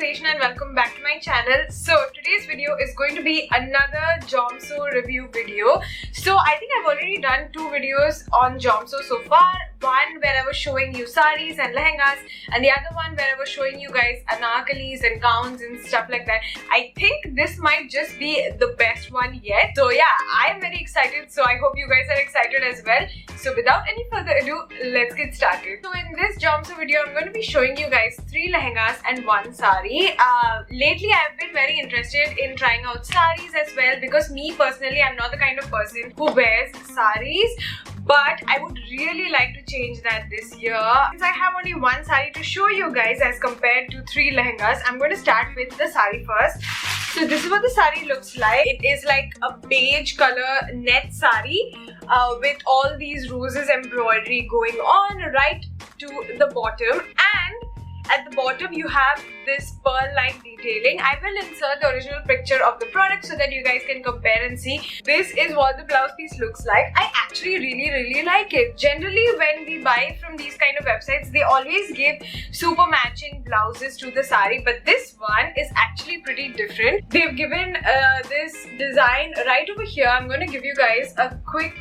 Rachna and welcome back to my channel. So today's video is going to be another jumpsuit review video. So I think I've already done two videos on jumpsuit so far. One where I was showing you saris and lehengas, and the other one where I was showing you guys anarkalis and gowns and stuff like that. I think this might just be the best one yet. So yeah, I'm very excited. So I hope you guys are excited as well. So without any further ado, let's get started. So in this jumpsuit video, I'm going to be showing you guys 3 lehengas and 1 sari. Lately, I've been very interested in trying out saris as well because me personally, I'm not the kind of person who wears saris. But I would really like to change that this year. Since I have only 1 sari to show you guys as compared to 3 lehengas, I'm going to start with the sari first. So this is what the sari looks like. It is like a beige color net sari with all these roses embroidery going on right to the bottom, and at the bottom you have this pearl-like detailing. I will insert the original picture of the product so that you guys can compare and see. This is what the blouse piece looks like. I actually really like it. Generally when we buy from these kind of websites, they always give super matching blouses to the sari, but this one is actually pretty different. They've given this design right over here. I'm going to give you guys a quick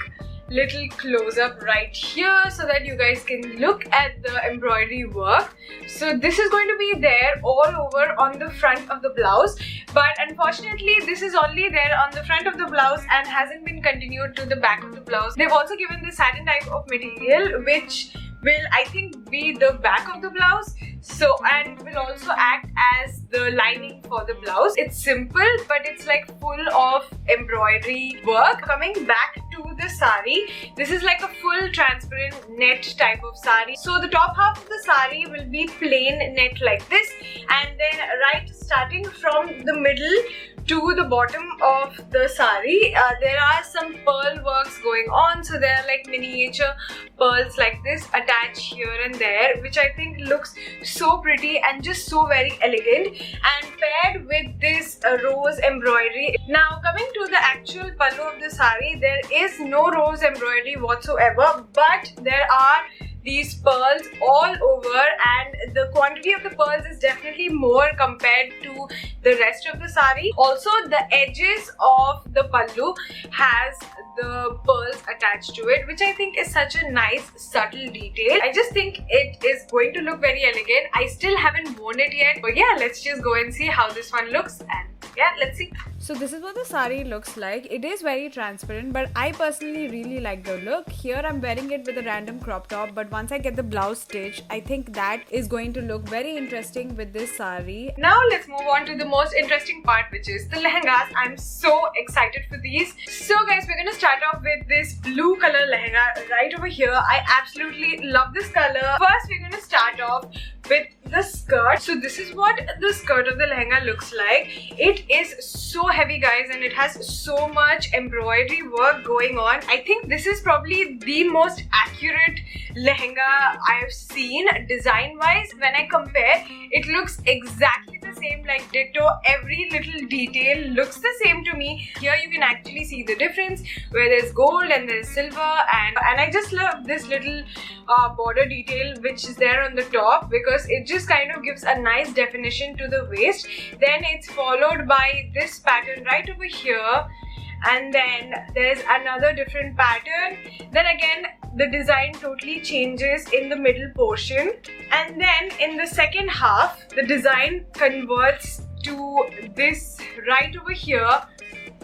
little close-up right here so that you guys can look at the embroidery work. So this is going to be there all over on the front of the blouse, but unfortunately this is only there on the front of the blouse and hasn't been continued to the back of the blouse. They've also given the satin type of material which will, I think, be the back of the blouse, so, and will also act as the lining for the blouse. It's simple, but it's like full of embroidery work. Coming back to the sari, this is like a full transparent net type of sari. So the top half of the sari will be plain net like this, and then right starting from the middle to the bottom of the sari, there are some pearl works going on. So there are like miniature pearls like this attached here and there, which I think looks so pretty and just so very elegant, and paired with this rose embroidery. Now coming to the actual pallu of the sari, there is no rose embroidery whatsoever, but there are these pearls all over, and the quantity of the pearls is definitely more compared to the rest of the sari. Also, the edges of the pallu has the pearls attached to it, which I think is such a nice subtle detail. I just think it is going to look very elegant. I still haven't worn it yet, but yeah, let's just go and see how this one looks, and yeah, let's see. So this is what the sari looks like. It is very transparent, but I personally really like the look. Here I'm wearing it with a random crop top, but once I get the blouse stitched, I think that is going to look very interesting with this sari. Now let's move on to the most interesting part, which is the lehengas. I'm so excited for these. So guys, we're going to start off with this blue color lehenga right over here. I absolutely love this color. First, we're going to start off with the skirt. So this is what the skirt of the lehenga looks like. It is so heavy, guys, and it has so much embroidery work going on. I think this is probably the most accurate lehenga I've seen design wise. When I compare, it looks exactly the same, like ditto. Every little detail looks the same to me. Here you can actually see the difference where there's gold and there's silver, and I just love this little border detail which is there on the top because it just kind of gives a nice definition to the waist. Then it's followed by this pattern right over here, and then there's another different pattern. Then again the design totally changes in the middle portion, and then in the second half the design converts to this right over here,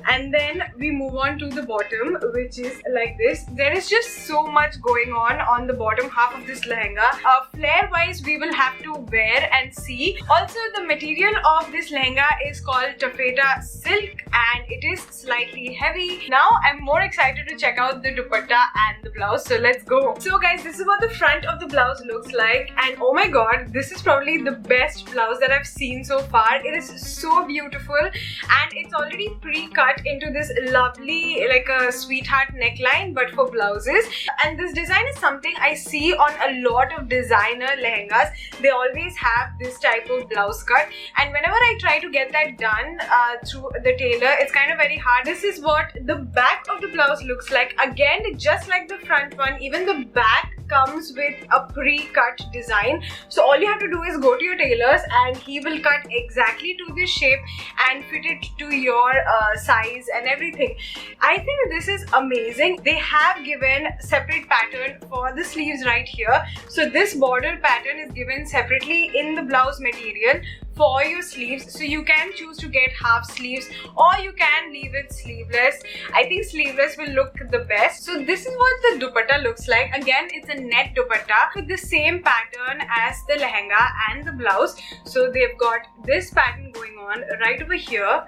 and then we move on to the bottom, which is like this. There is just so much going on the bottom half of this lehenga. Flare wise, we will have to wear and see. Also, the material of this lehenga is called taffeta silk, and it is slightly heavy. Now I'm more excited to check out the dupatta and the blouse, so let's go. So guys, this is what the front of the blouse looks like, and oh my god, this is probably the best blouse that I've seen so far. It is so beautiful, and it's already pre-cut into this lovely, like a sweetheart neckline, but for blouses. And this design is something I see on a lot of designer lehengas. They always have this type of blouse cut, and whenever I try to get that done through the tailor, it's kind of very hard. This is what the back of the blouse looks like. Again, just like the front one, even the back comes with a pre-cut design. So all you have to do is go to your tailors and he will cut exactly to this shape and fit it to your size and everything. I think this is amazing. They have given separate pattern for the sleeves right here. So this border pattern is given separately in the blouse material for your sleeves, so you can choose to get half sleeves or you can leave it sleeveless. I think sleeveless will look the best. So this is what the dupatta looks like. Again, it's a net dupatta with the same pattern as the lehenga and the blouse. So they've got this pattern going on right over here,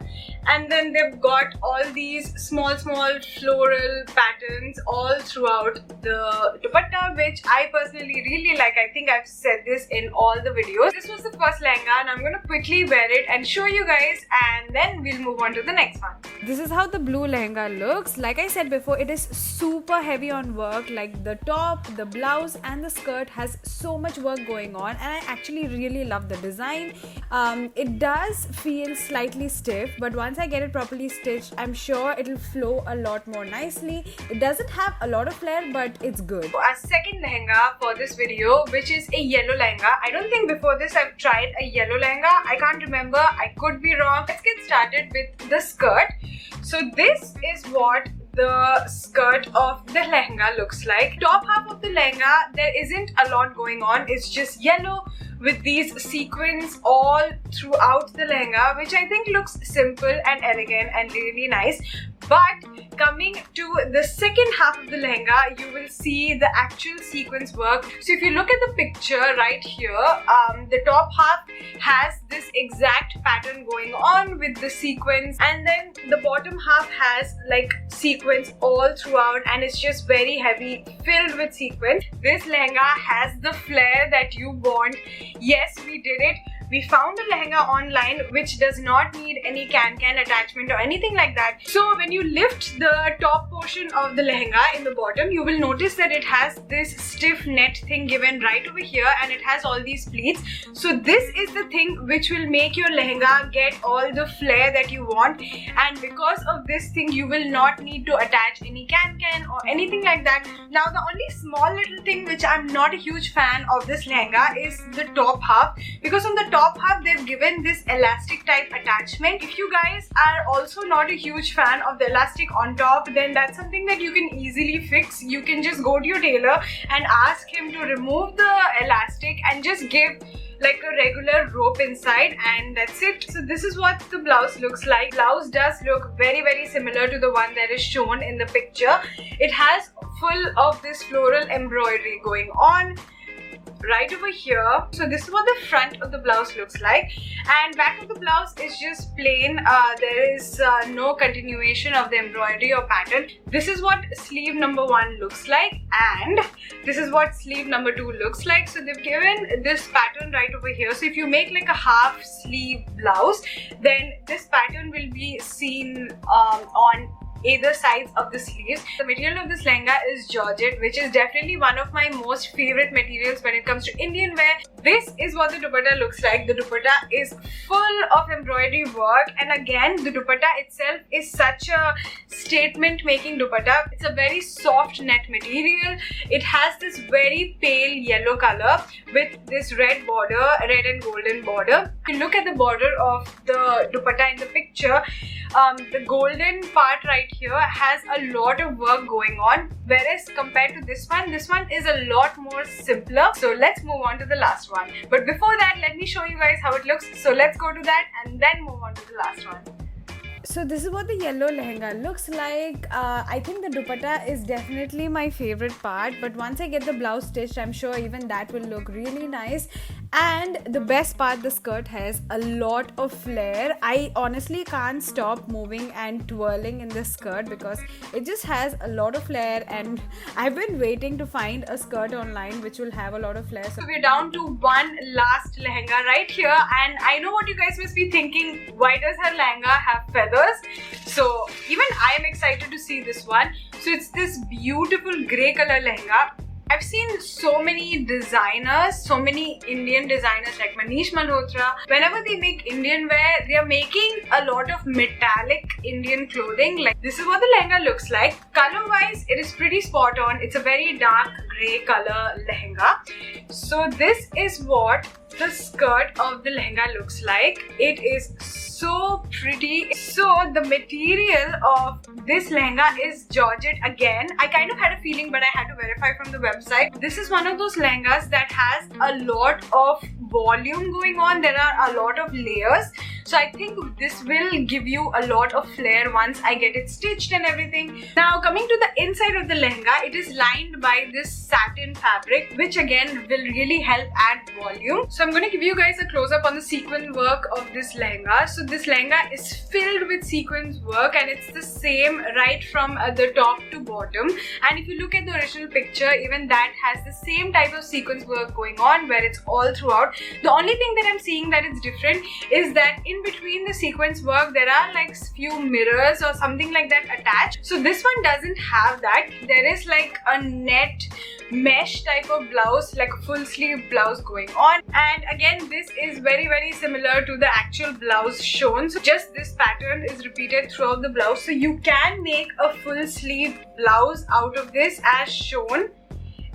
and then they've got all these small floral patterns all throughout the dupatta, which I personally really like. I think I've said this in all the videos. This was the first lehenga and I'm going to quickly wear it and show you guys, and then we'll move on to the next one. This is how the blue lehenga looks. Like I said before, it is super heavy on work. Like the top, the blouse and the skirt has so much work going on, and I actually really love the design. It does feel slightly stiff, but once I get it properly stitched, I'm sure it'll flow a lot more nicely. It doesn't have a lot of flare, but it's good. Our second lehenga for this video, which is a yellow lehenga. I don't think before this I've tried a yellow lehenga. I can't remember. I could be wrong. Let's get started with the skirt. So this is what the skirt of the lehenga looks like. Top half of the lehenga, there isn't a lot going on. It's just yellow with these sequins all throughout the lehenga, which I think looks simple and elegant and really nice. But coming to the second half of the lehenga, you will see the actual sequence work. So if you look at the picture right here, the top half has this exact pattern going on with the sequins, and then the bottom half has like sequins all throughout, and it's just very heavy, filled with sequins. This lehenga has the flare that you want. Yes, we did it. We found a lehenga online which does not need any can-can attachment or anything like that. So when you lift the top portion of the lehenga in the bottom, you will notice that it has this stiff net thing given right over here, and it has all these pleats. So this is the thing which will make your lehenga get all the flare that you want, and because of this thing you will not need to attach any can-can or anything like that. Now the only small little thing which I'm not a huge fan of this lehenga is the top half, because on the top half they've given this elastic type attachment. If you guys are also not a huge fan of the elastic on top, then that's something that you can easily fix. You can just go to your tailor and ask him to remove the elastic and just give like a regular rope inside, and that's it. So this is what the blouse looks like. Blouse does look very similar to the one that is shown in the picture. It has full of this floral embroidery going on right over here. So this is what the front of the blouse looks like, and back of the blouse is just plain. There is no continuation of the embroidery or pattern. This is what sleeve number 1 looks like, and this is what sleeve number 2 looks like. So they've given this pattern right over here. So if you make like a half sleeve blouse, then this pattern will be seen on either sides of the sleeves. The material of this lehenga is georgette, which is definitely one of my most favorite materials when it comes to Indian wear. This is what the dupatta looks like. The dupatta is full of embroidery work, and again the dupatta itself is such a statement making dupatta. It's a very soft net material. It has this very pale yellow color with this red border, red and golden border. If you look at the border of the dupatta in the picture, the golden part right here has a lot of work going on, whereas compared to this one is a lot more simpler. So let's move on to the last one. But before that, let me show you guys how it looks. So let's go to that and then move on to the last one. So this is what the yellow lehenga looks like. I think the dupatta is definitely my favorite part, but once I get the blouse stitched, I'm sure even that will look really nice. And the best part, the skirt has a lot of flare. I honestly can't stop moving and twirling in this skirt because it just has a lot of flare, and I've been waiting to find a skirt online which will have a lot of flare. So we're down to one last lehenga right here, and I know what you guys must be thinking, why does her lehenga have feathers? So even I am excited to see this one. So it's this beautiful grey color lehenga. I've seen so many designers, so many Indian designers like Manish Malhotra. Whenever they make Indian wear, they are making a lot of metallic Indian clothing. Like this is what the lehenga looks like. Color wise, it is pretty spot on. It's a very dark grey color lehenga. So this is what the skirt of the lehenga looks like. It is so pretty. So the material of this lehenga is georgette again. I kind of had a feeling, but I had to verify from the website. This is one of those lehengas that has a lot of volume going on. There are a lot of layers. So I think this will give you a lot of flair once I get it stitched and everything. Now coming to the inside of the lehenga, it is lined by this satin fabric, which again will really help add volume. So I'm going to give you guys a close up on the sequin work of this lehenga. So this lehenga is filled with sequins work and it's the same right from the top to bottom. And if you look at the original picture, even that has the same type of sequins work going on where it's all throughout. The only thing that I'm seeing that is different is that in between the sequence work there are like few mirrors or something like that attached. So this one doesn't have that. There is like a net mesh type of blouse, like a full sleeve blouse going on, and again this is very similar to the actual blouse shown. So just this pattern is repeated throughout the blouse. So you can make a full sleeve blouse out of this as shown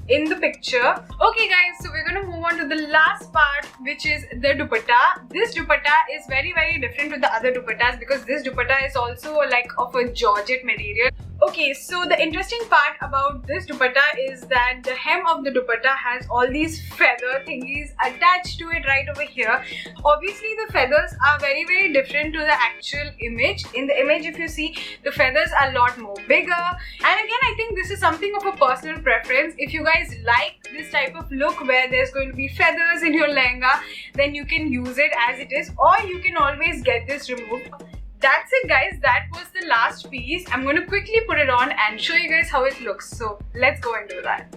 in the picture. Okay guys, so we're gonna move on to the last part, which is the dupatta. This dupatta is very different to the other dupattas because this dupatta is also like of a georgette material. Okay, so the interesting part about this dupatta is that the hem of the dupatta has all these feather thingies attached to it right over here. Obviously the feathers are very different to the actual image. In the image, if you see, the feathers are a lot more bigger. And again, I think this is something of a personal preference. If you guys like this type of look where there's going to be feathers in your lehenga, then you can use it as it is, or you can always get this removed. That's it guys, that was the last piece. I'm going to quickly put it on and show you guys how it looks. So let's go into that.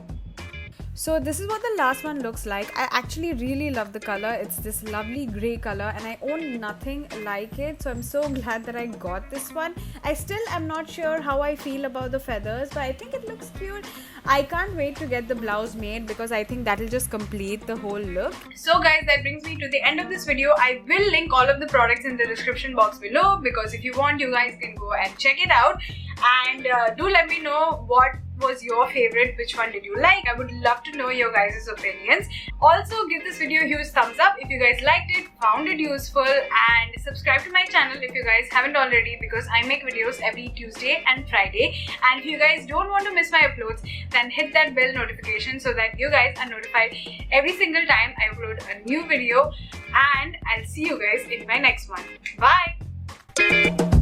So this is what the last one looks like. I actually really love the color. It's this lovely grey color and I own nothing like it. So I'm so glad that I got this one. I still am not sure how I feel about the feathers, but I think it looks cute. I can't wait to get the blouse made because I think that will just complete the whole look. So guys, that brings me to the end of this video. I will link all of the products in the description box below because if you want, you guys can go and check it out. And do let me know what was your favorite, which one did you like. I would love to know your guys' opinions. Also give this video a huge thumbs up if you guys liked it, found it useful, and subscribe to my channel if you guys haven't already because I make videos every Tuesday and Friday. And if you guys don't want to miss my uploads, then hit that bell notification so that you guys are notified every single time I upload a new video. And I'll see you guys in my next one. Bye!